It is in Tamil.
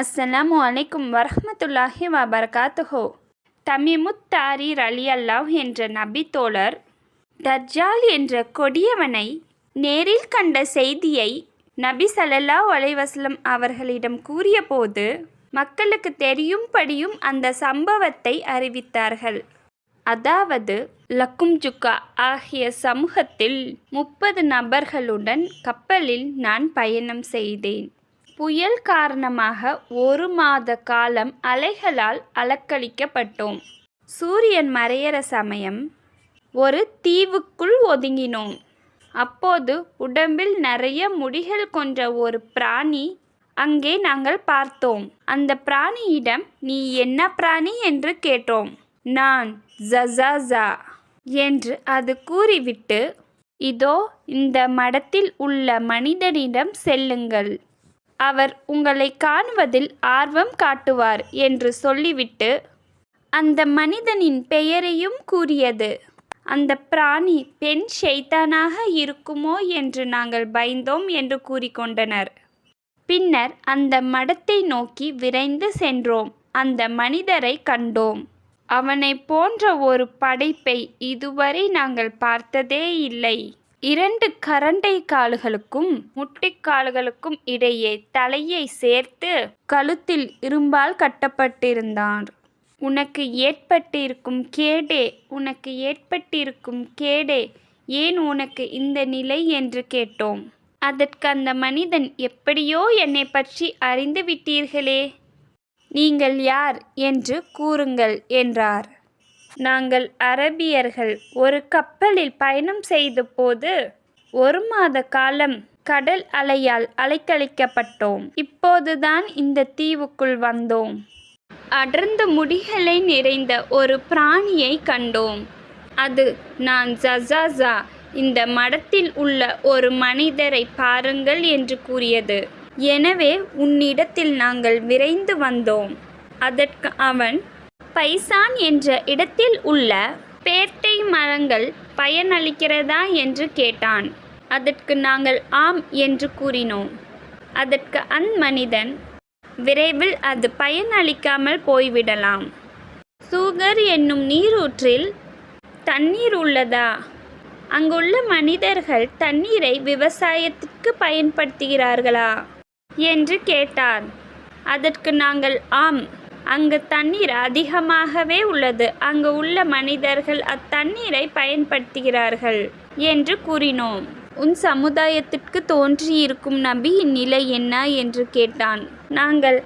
அஸ்ஸலாமு அலைக்கும் வரஹ்மத்துல்லாஹி வபரகாத்துஹு. தமீமுத் தாரி ரலியல்லாஹு என்ற நபி தோழர் தஜ்ஜால் என்ற கொடியவனை நேரில் கண்ட செய்தியை நபி ஸல்லல்லாஹு அலைஹி வஸல்லம் அவர்களிடம் கூறியபோது மக்களுக்கு தெரியும்படியும் அந்த சம்பவத்தை அறிவித்தார்கள். அதாவது லக்கும்ஜுக்கா ஆகிய சமூகத்தில் 30 நபர்களுடன் கப்பலில் நான் பயணம் செய்தேன். புயல் காரணமாக 1 மாத காலம் அலைகளால் அலக்களிக்கப்பட்டோம். சூரியன் மறையிற சமயம் ஒரு தீவுக்குள் ஒதுங்கினோம். அப்போது உடம்பில் நிறைய முடிகள் கொண்ட ஒரு பிராணி அங்கே நாங்கள் பார்த்தோம். அந்த பிராணியிடம் நீ என்ன பிராணி என்று கேட்டோம். நான் ஜஸாஸா என்று அது கூறிவிட்டு, இதோ இந்த மடத்தில் உள்ள மனிதனிடம் செல்லுங்கள், அவர் உங்களை காணுவதில் ஆர்வம் காட்டுவார் என்று சொல்லிவிட்டு அந்த மனிதனின் பெயரையும் கூறியது. அந்த பிராணி பெண் ஷைத்தானாக இருக்குமோ என்று நாங்கள் பயந்தோம் என்று கூறிக்கொண்டனர். பின்னர் அந்த மடத்தை நோக்கி விரைந்து சென்றோம். அந்த மனிதரை கண்டோம். அவனை போன்ற ஒரு படைப்பை இதுவரை நாங்கள் பார்த்ததே இல்லை. 2 கரண்டை கால்களுக்கும் முட்டிக்கால்களுக்கும் இடையே தலையை சேர்த்து கழுத்தில் இரும்பால் கட்டப்பட்டிருந்தார். உனக்கு ஏற்பட்டிருக்கும் கேடே, உனக்கு ஏற்பட்டிருக்கும் கேடே, ஏன் உனக்கு இந்த நிலை என்று கேட்டோம். அதற்கு அந்த மனிதன், எப்படியோ என்னை பற்றி அறிந்து விட்டீர்களே, நீங்கள் யார் என்று கூறுங்கள் என்றார். நாங்கள் அரபியர்கள் ஒரு கப்பலில் பயணம் செய்த போது 1 மாத காலம் கடல் அலையால் அலைக்கழிக்கப்பட்டோம். இப்போதுதான் இந்த தீவுக்குள் வந்தோம். அடர்ந்த முடிகளை நிறைந்த ஒரு பிராணியை கண்டோம். அது நான் ஜஸாஸா, இந்த மடத்தில் உள்ள ஒரு மனிதரை பாருங்கள் என்று கூறியது. எனவே உன்னிடத்தில் நாங்கள் விரைந்து வந்தோம். அதற்கு அவன், பைசான் என்ற இடத்தில் உள்ள பேர்ட்டை மரங்கள் பயனளிக்கிறதா என்று கேட்டான். அதற்கு நாங்கள் ஆம் என்று கூறினோம். அதற்கு அம்மனிதன், விரைவில் அது பயனளிக்காமல் போய்விடலாம். சூகர் என்னும் நீரூற்றில் தண்ணீர் உள்ளதா? அங்குள்ள மனிதர்கள் தண்ணீரை விவசாயத்திற்கு பயன்படுத்துகிறார்களா என்று கேட்டான். அதற்கு நாங்கள் ஆம், அங்கு தண்ணீர் அதிகமாகவே உள்ளது, அங்கு உள்ள மனிதர்கள் அத்தண்ணீரை பயன்படுத்துகிறார்கள் என்று கூறினோம். உன் சமுதாயத்திற்கு தோன்றியிருக்கும் நபியின் நிலை என்ன என்று கேட்டான். நாங்கள்